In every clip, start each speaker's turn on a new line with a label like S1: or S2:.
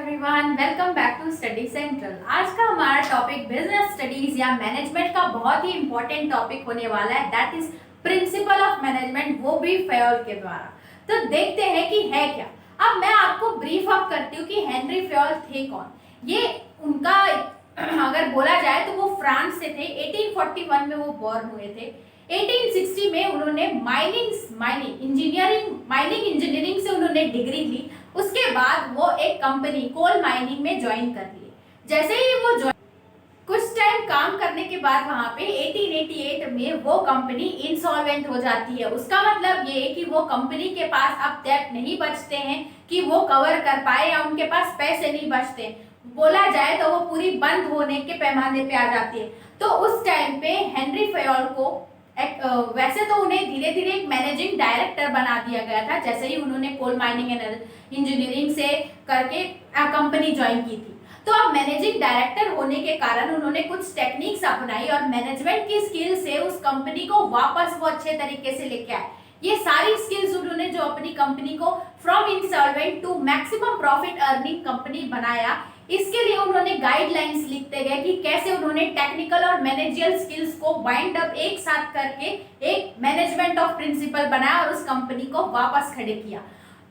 S1: Everyone, welcome back to Study Central. आज का हमारा टॉपिक बिजनेस स्टडीज या मैनेजमेंट का बहुत ही इंपॉर्टेंट टॉपिक होने वाला है, that is principle of management, वो भी फेयोल के द्वारा। तो देखते हैं कि है क्या। अब मैं आपको ब्रीफ अप करती हूँ कि हेनरी फेयोल थे कौन। ये उनका अगर बोला जाए तो वो फ्रांस से थे। 1841 में वो बॉर्न हुए थे। 1860 में उन्होंने माइनिंग इंजीनियरिंग से उन्होंने डिग्री ली। उसके बाद वो एक कंपनी कोल माइनिंग में ज्वाइन कर लिए। जैसे ही वो कुछ टाइम काम करने के बाद वहां पे 1888 में वो कंपनी इंसॉल्वेंट हो जाती है। उसका मतलब ये है कि वो कंपनी के पास अब डेट नहीं बचते हैं कि वो कवर कर पाए, या उनके पास पैसे नहीं बचते, बोला जाए तो वो पूरी बंद होने के पैमाने पे आ जाती है। तो उस टाइम पे हेनरी फेयोल को वैसे तो उन्हें धीरे धीरे एक मैनेजिंग डायरेक्टर बना दिया गया था, जैसे ही उन्होंने कोल माइनिंग एंड इंजीनियरिंग से करके कंपनी ज्वाइन की थी। तो अब मैनेजिंग डायरेक्टर होने के कारण उन्होंने कुछ टेक्निक्स अपनाई और मैनेजमेंट की स्किल से उस कंपनी को वापस वो अच्छे तरीके से लेके आए। ये सारी स्किल्स उन्होंने जो अपनी कंपनी को from insolvent to maximum profit earning company बनाया, इसके लिए उन्होंने गाइडलाइंस लिखते गए कि कैसे उन्होंने टेक्निकल और मैनेजरियल स्किल्स को बाइंड अप एक साथ करके एक मैनेजमेंट ऑफ प्रिंसिपल बनाया और उस कंपनी को वापस खड़े किया।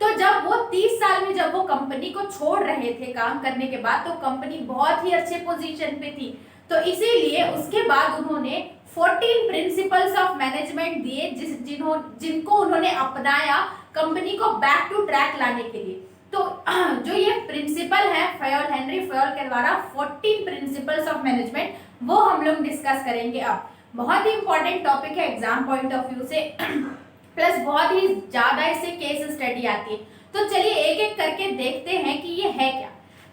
S1: तो जब वो 30 साल में जब वो कंपनी को छोड़ रहे थे काम करने के बाद, तो कंपनी बहुत ही अच्छे पोजीशन पे थी। तो इसीलिए उसके बाद उन्होंने 14 प्रिंसिपल्स ऑफ मैनेजमेंट दिए जिनको उन्होंने अपनाया कंपनी को बैक टू ट्रैक लाने के लिए। तो जो ये प्रिंसिपल है हेनरी फेयोल के द्वारा 14 प्रिंसिपल्स ऑफ मैनेजमेंट, वो हम लोग डिस्कस करेंगे। अब बहुत ही इंपॉर्टेंट टॉपिक है एग्जाम पॉइंट ऑफ व्यू से, प्लस बहुत ही ज्यादा इससे केस स्टडी आती है। तो चलिए एक एक करके देखते हैं कि ये है क्या।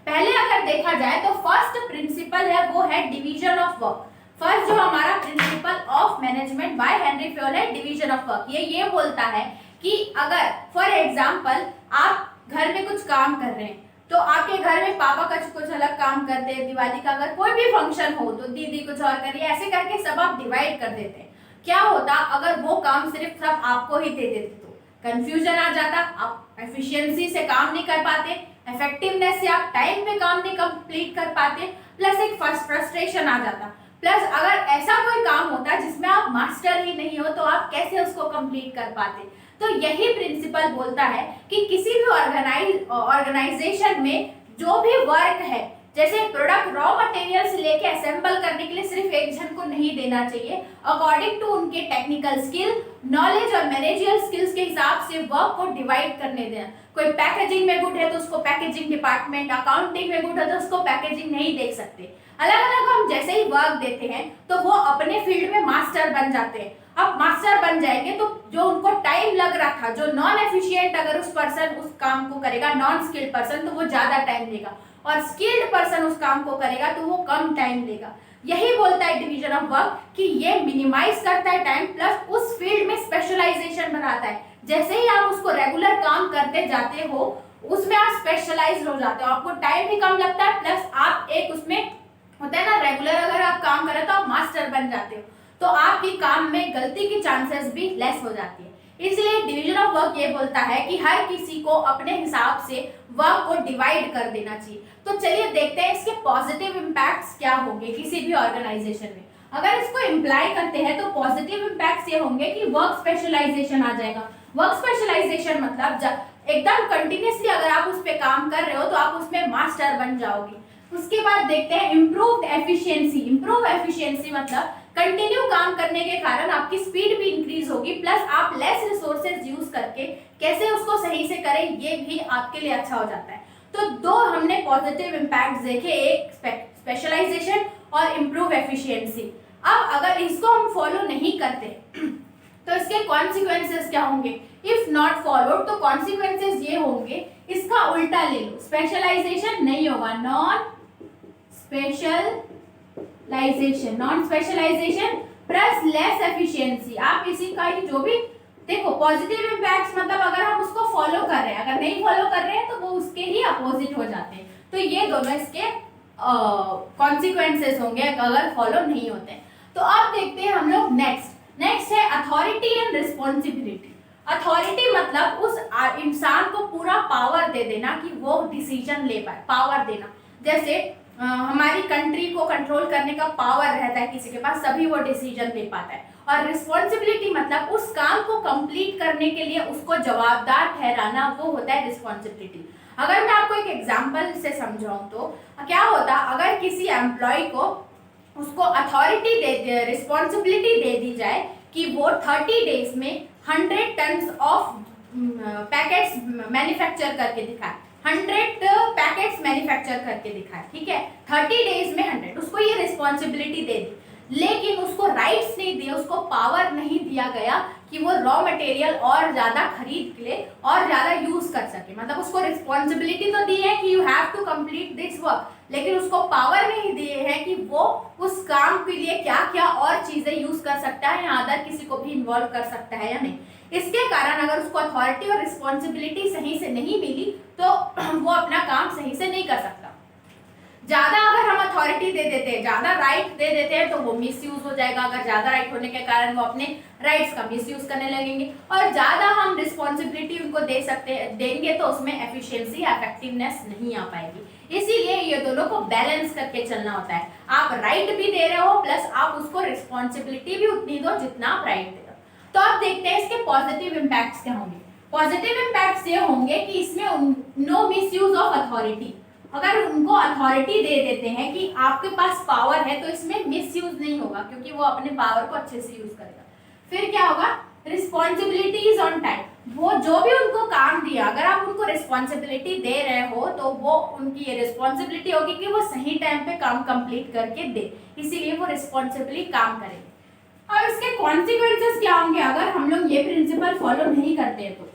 S1: पहले अगर देखा जाए तो फर्स्ट प्रिंसिपल है वो है डिवीजन ऑफ वर्क। फर्स्ट जो हमारा principal of management by Henry Fayol है डिवीजन ऑफ वर्क। ये बोलता है कि अगर फॉर एग्जांपल आप घर में कुछ काम कर रहे हैं, तो आपके घर में पापा कुछ अलग काम करते हैं, दिवाली का अगर कोई भी फंक्शन हो तो दीदी कुछ और करिए, ऐसे करके सब आप डिवाइड कर देते हैं। क्या होता अगर वो काम सिर्फ सब आपको ही दे देते, तो कंफ्यूजन आ जाता, आप एफिशिएंसी से काम नहीं कर पाते, इफेक्टिवनेस से आप टाइम पे काम नहीं कंप्लीट कर पाते, प्लस एक फ्रस्ट्रेशन आ जाता। प्लस अगर ऐसा कोई काम होता जिसमें आप मास्टर ही नहीं हो, तो आप कैसे उसको कंप्लीट कर पाते। तो यही प्रिंसिपल बोलता है कि किसी भी ऑर्गेनाइजेशन में जो भी वर्क है, जैसे प्रोडक्ट रॉ मटेरियल से लेके असेंबल करने के लिए सिर्फ एक जन को नहीं देना चाहिए, अकॉर्डिंग टू उनके टेक्निकल स्किल, नॉलेज और मैनेजरियल स्किल्स के हिसाब से वर्क को डिवाइड करने देना। कोई पैकेजिंग में गुड है तो उसको पैकेजिंग डिपार्टमेंट, अकाउंटिंग में गुड है तो उसको पैकेजिंग नहीं देख सकते। अलग अलग हम जैसे ही वर्क देते हैं तो वो अपने फील्ड में मास्टर बन जाते हैं। अब मास्टर बन जाएंगे तो जो उनको टाइम लग रहा था, जो नॉन एफिशिएंट अगर उस पर्सन उस काम को करेगा, नॉन स्किल्ड पर्सन, तो वो ज्यादा टाइम लेगा, और स्किल्ड पर्सन उस काम को करेगा तो वो कम टाइम लेगा। यही बोलता है डिवीजन ऑफ वर्क कि ये मिनिमाइज करता है टाइम, प्लस उस फील्ड में स्पेशलाइजेशन बनाता है। जैसे ही आप उसको रेगुलर काम करते जाते हो, उसमें आप स्पेशलाइज हो जाते हो, आपको टाइम भी कम लगता है, प्लस आप एक उसमें होता है ना, रेगुलर अगर आप काम करें तो आप मास्टर बन जाते हो, तो आपकी काम में गलती की चांसेस भी लेस हो जाती है। इसलिए डिवीजन ऑफ वर्क ये बोलता है कि हर किसी को अपने हिसाब से वर्क को डिवाइड कर देना चाहिए। तो चलिए देखते हैं इसके पॉजिटिव इम्पैक्ट्स क्या होंगे किसी भी ऑर्गेनाइजेशन में। अगर इसको इम्प्लाई करते हैं तो पॉजिटिव इम्पैक्ट्स ये होंगे कि वर्क स्पेशलाइजेशन आ जाएगा। वर्क स्पेशलाइजेशन मतलब एकदम कंटिन्यूसली अगर आप उस पर काम कर रहे हो तो आप उसमें मास्टर बन जाओगे। उसके बाद देखते हैं इम्प्रूव्ड एफिशिएंसी। इम्प्रूव एफिशिएंसी मतलब कंटिन्यू काम करने के कारण आपकी स्पीड भी इंक्रीज होगी, प्लस आप लेस रिसोर्सेज यूज करके कैसे उसको सही से करें, ये भी आपके लिए अच्छा हो जाता है। तो दो हमने पॉजिटिव इम्पैक्ट देखे, एक स्पेशलाइजेशन और इम्प्रूव एफिशिएंसी। अब अगर इसको हम फॉलो नहीं करते तो इसके कॉन्सिक्वेंसेस क्या होंगे। इफ नॉट फॉलोड तो कॉन्सिक्वेंसेस ये होंगे, इसका उल्टा ले लो, स्पेशलाइजेशन नहीं होगा, non specialisation plus less efficiency. आप इसी का ही जो भी देखो पॉजिटिव इम्पैक्ट्स मतलब अगर हम उसको फॉलो कर रहे हैं, अगर नहीं फॉलो कर रहे हैं तो वो उसके ही अपोजिट हो जाते हैं। तो ये दोनों इसके कॉन्सिक्वेंसेस होंगे अगर फॉलो नहीं होते। तो अब देखते हैं हम लोग नेक्स्ट है अथॉरिटी एंड रिस्पॉन्सिबिलिटी। अथॉरिटी मतलब उस इंसान को पूरा पावर दे देना कि वो डिसीजन ले पाए, पावर देना। जैसे हमारी कंट्री को कंट्रोल करने का पावर रहता है किसी के पास, तभी वो डिसीजन ले पाता है। और रिस्पॉन्सिबिलिटी मतलब उस काम को कंप्लीट करने के लिए उसको जवाबदार ठहराना, वो होता है रिस्पॉन्सिबिलिटी। अगर मैं आपको एक एग्जांपल से समझाऊं तो क्या होता, अगर किसी एम्प्लॉय को उसको अथॉरिटी दे, रिस्पॉन्सिबिलिटी दे दी जाए कि वो 30 डेज में 100 टन्स ऑफ पैकेट्स मैन्युफैक्चर करके दिखाए, 100 पैकेट्स मैन्युफैक्चर करके दिखाए, ठीक है, 30 डेज में 100, उसको ये रिस्पॉन्सिबिलिटी दे दी, लेकिन उसको राइट्स नहीं दिए, उसको पावर नहीं दिया गया कि वो रॉ मटेरियल और ज्यादा खरीद ले और ज्यादा यूज कर सके। मतलब उसको रिस्पॉन्सिबिलिटी तो दी है कि you have to complete this work, लेकिन उसको पावर नहीं दिए है कि वो उस काम के लिए क्या क्या और चीजें यूज कर सकता है या अदर किसी को भी इन्वॉल्व कर सकता है या नहीं। इसके कारण अगर उसको अथॉरिटी और रिस्पॉन्सिबिलिटी सही से नहीं मिली तो वो अपना काम सही से नहीं कर सकता। ज्यादा अगर हम अथॉरिटी दे देते हैं, ज्यादा राइट दे देते हैं तो वो मिसयूज हो जाएगा। अगर ज्यादा राइट होने के कारण वो अपने राइट्स का मिसयूज करने लगेंगे, और ज्यादा हम रिस्पॉन्सिबिलिटी उनको देंगे तो उसमें एफिशिएंसी या इफेक्टिवनेस नहीं आ पाएगी। इसीलिए ये दोनों को बैलेंस करके चलना होता है। आप राइट भी दे रहे हो प्लस आप उसको रिस्पॉन्सिबिलिटी भी उतनी दो जितना आप राइट दे रहे हो। तो अब देखते हैं इसके पॉजिटिव इम्पैक्ट्स क्या होंगे। पॉजिटिव इम्पैक्ट्स ये होंगे कि इसमें नो मिसयूज ऑफ अथॉरिटी। अगर उनको अथॉरिटी दे देते हैं कि आपके पास पावर है तो इसमें मिसयूज नहीं होगा, क्योंकि वो अपने पावर को अच्छे से यूज करेगा। फिर क्या होगा, रिस्पॉन्सिबिलिटीज ऑन टाइम। वो जो भी उनको काम दिया, अगर आप उनको रिस्पॉन्सिबिलिटी दे रहे हो तो वो उनकी ये रिस्पॉन्सिबिलिटी होगी कि वो सही टाइम पे काम कंप्लीट करके दे, इसीलिए वो रिस्पॉन्सिबली काम करेंगे। और इसके कॉन्सिक्वेंसेस क्या होंगे अगर हम लोग ये प्रिंसिपल फॉलो नहीं करते हैं तो।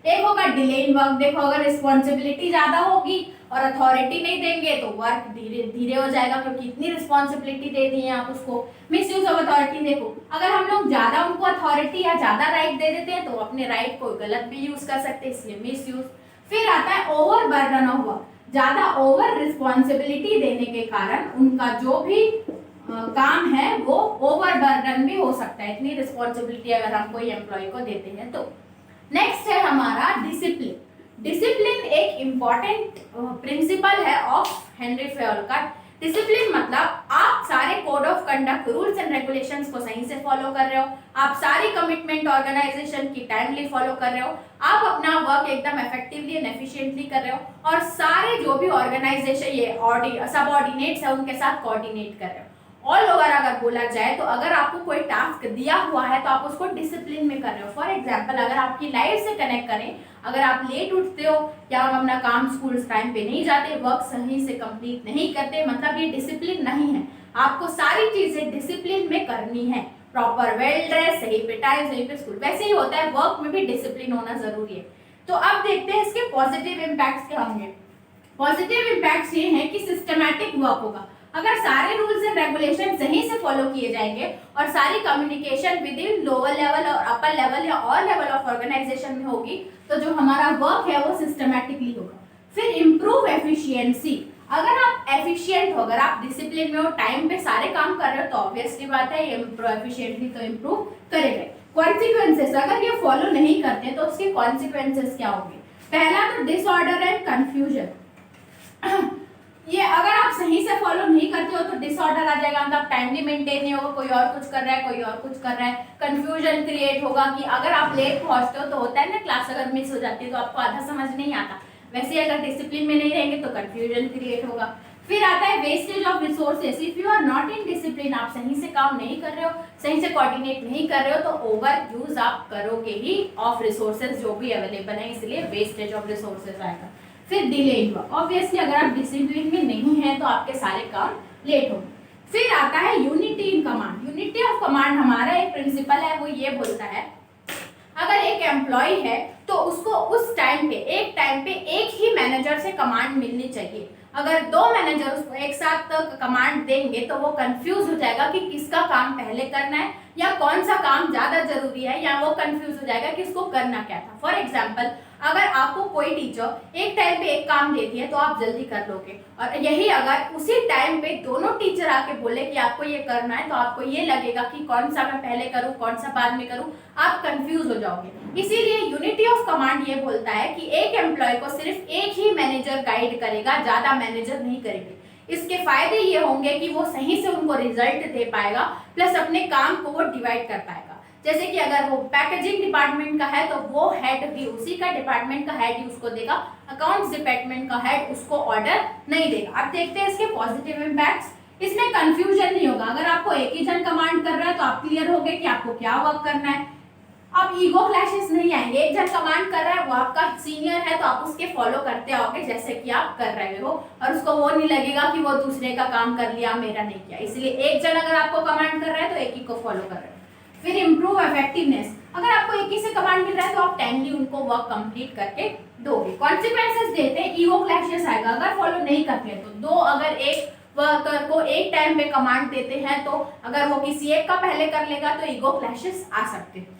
S1: एक होगा डिले इन वर्क। देखो अगर रिस्पॉन्सिबिलिटी ज्यादा होगी और अथॉरिटी नहीं देंगे तो वर्क धीरे धीरे हो जाएगा, क्योंकि इतनी रिस्पॉन्सिबिलिटी दे दी है आप उसको। मिसयूज ऑफ अथॉरिटी, देखो अगर हम लोग ज्यादा उनको अथॉरिटी या ज्यादा राइट दे देते हैं तो अपने राइट को गलत भी यूज कर सकते हैं, इसलिए मिसयूज। फिर आता है ओवर बर्डन ऑफ वर्क। ज्यादा ओवर रिस्पॉन्सिबिलिटी देने के कारण उनका जो भी काम है वो ओवर बर्डन भी हो सकता है, इतनी रिस्पॉन्सिबिलिटी अगर हम कोई एम्प्लॉय को देते हैं तो। नेक्स्ट है हमारा डिसिप्लिन। डिसिप्लिन एक इम्पॉर्टेंट प्रिंसिपल है ऑफ हेनरी फेयोल का। डिसिप्लिन मतलब आप सारे code of conduct, rules and regulations को सही से फॉलो कर रहे हो, आप सारी कमिटमेंट ऑर्गेनाइजेशन की टाइमली फॉलो कर रहे हो, आप अपना वर्क एकदम इफेक्टिवली एंड एफिशिएंटली कर रहे हो, और सारे जो भी ऑर्गेनाइजेशन ये सबऑर्डिनेट्स है उनके साथ कोऑर्डिनेट कर रहे हो। ऑल ओवर अगर बोला जाए तो अगर आपको कोई टास्क दिया हुआ है तो आप उसको डिसिप्लिन में कर रहे हो। फॉर एग्जांपल अगर आपकी लाइफ से कनेक्ट करें, अगर आप लेट उठते हो या आप अपना काम स्कूल टाइम पे नहीं जाते, वर्क सही से कंप्लीट नहीं करते, मतलब ये डिसिप्लिन नहीं है। आपको सारी चीजें डिसिप्लिन में करनी है, प्रॉपर वेल ड्रेस, सही पे टाइम, सही पे स्कूल। वैसे ही होता है वर्क में भी डिसिप्लिन होना जरूरी है। तो अब देखते हैं इसके पॉजिटिव इम्पैक्ट्स क्या होंगे। पॉजिटिव इम्पैक्ट्स ये हैं कि सिस्टमैटिक वर्क होगा। अगर सारे रूल्स एंड रेगुलेशन सही से फॉलो किए जाएंगे और सारी communication with in lower level और अपर लेवल या ऑल लेवल ऑफ ऑर्गेनाइजेशन में होगी तो जो हमारा वर्क है वो सिस्टमैटिकली होगा। फिर इम्प्रूव एफिशिएंसी। अगर आप एफिशिएंट हो, अगर आप डिसिप्लिन में हो, टाइम पे सारे काम कर रहे हो तो ऑब्वियसली बात है एफिशिएंटली तो इम्प्रूव करेगा। कॉन्सिक्वेंसेस, अगर ये फॉलो नहीं करते तो उसके कॉन्सिक्वेंसेस क्या होंगे। पहला तो डिसऑर्डर एंड कंफ्यूजन। ये अगर आप सही से फॉलो नहीं करते हो तो डिसऑर्डर आ जाएगा, मतलब टाइमली मेंटेन नहीं होगा, कोई और कुछ कर रहा है, कोई और कुछ कर रहा है, कंफ्यूजन क्रिएट होगा कि अगर आप लेट पहुंचते हो तो होता है ना क्लास अगर मिस हो जाती है तो आपको आधा समझ नहीं आता, वैसे अगर डिसिप्लिन में नहीं रहेंगे तो कंफ्यूजन क्रिएट होगा। फिर आता है wastage of resources. If you are not in discipline, आप सही से काम नहीं कर रहे हो, सही से कोऑर्डिनेट नहीं कर रहे हो तो ओवर यूज आप करोगे ही ऑफ रिसोर्सेज जो भी अवेलेबल है, इसलिए वेस्टेज ऑफ रिसोर्सेज आएगा। फिर डिले इन वर्क, ऑब्वियसली अगर आप डिसिप्लिन में नहीं है तो आपके सारे काम लेट होंगे। फिर आता है unity in command. Unity of command हमारा एक प्रिंसिपल है, वो ये बोलता है अगर एक एम्प्लॉय है तो उसको उस टाइम पे एक ही मैनेजर से कमांड मिलनी चाहिए। अगर दो मैनेजर उसको एक साथ कमांड देंगे तो वो कंफ्यूज हो जाएगा कि किसका काम पहले करना है या कौन सा काम ज़्यादा जरूरी है, या वो कंफ्यूज हो जाएगा कि उसको करना क्या था। फॉर एग्जाम्पल, अगर आपको कोई टीचर एक टाइम पे एक काम देती है तो आप जल्दी कर लोगे, और यही अगर उसी टाइम पे दोनों टीचर आके बोले कि आपको ये करना है तो आपको ये लगेगा कि कौन सा मैं पहले करूँ कौन सा बाद में करूँ, आप कंफ्यूज हो जाओगे। इसीलिए यूनिटी ऑफ कमांड ये बोलता है कि एक एम्प्लॉय को सिर्फ एक ही मैनेजर गाइड करेगा, ज़्यादा मैनेजर नहीं करेंगे। इसके फायदे ये होंगे कि वो सही से उनको रिजल्ट दे पाएगा, प्लस अपने काम को वो डिवाइड कर पाएगा। जैसे कि अगर वो पैकेजिंग डिपार्टमेंट का है तो वो हेड भी उसी का डिपार्टमेंट का हेड ही उसको देगा, अकाउंट्स डिपार्टमेंट का हेड उसको ऑर्डर नहीं देगा। अब देखते हैं इसके पॉजिटिव इम्पैक्ट्स। इसमें कंफ्यूजन नहीं होगा, अगर आपको एक ही जन कमांड कर रहा है तो आप क्लियर हो गए कि आपको क्या वर्क करना है। अब ईगो क्लैशेस नहीं आएंगे, एक जन कमांड कर रहा है वो आपका सीनियर है तो आप उसके फॉलो करते आओगे जैसे कि आप कर रहे हो, और उसको वो नहीं लगेगा कि वो दूसरे का काम कर लिया मेरा नहीं किया। इसलिए एक जन अगर आपको कमांड कर रहा है तो एक ही को फॉलो कर रहे हो। फिर इम्प्रूव इफेक्टिवनेस, अगर आपको एक ही से कमांड मिल रहा है तो आप टाइमली उनको वर्क कंप्लीट करके दोगे। कॉन्सिक्वेंसेस देते हैं, ईगो क्लैशेस आएगा अगर फॉलो नहीं करते तो। दो अगर एक वर्कर को एक टाइम पे कमांड देते हैं तो अगर वो किसी एक का पहले कर लेगा तो ईगो क्लैशेस आ सकते हैं।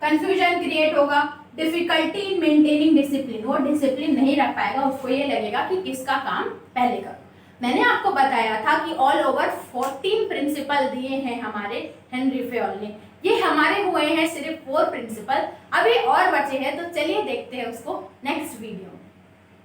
S1: कंफ्यूजन क्रिएट होगा, डिफिकल्टी इन मेंटेनिंग डिसिप्लिन, वो डिसिप्लिन नहीं रख पाएगा, उसको ये लगेगा कि किसका काम पहले करो। मैंने आपको बताया था कि ऑल ओवर 14 प्रिंसिपल दिए हैं हमारे हेनरी फेयोल ने, ये हमारे हुए हैं सिर्फ 4 प्रिंसिपल, अभी और बचे हैं तो चलिए देखते हैं उसको नेक्स्ट वीडियो में।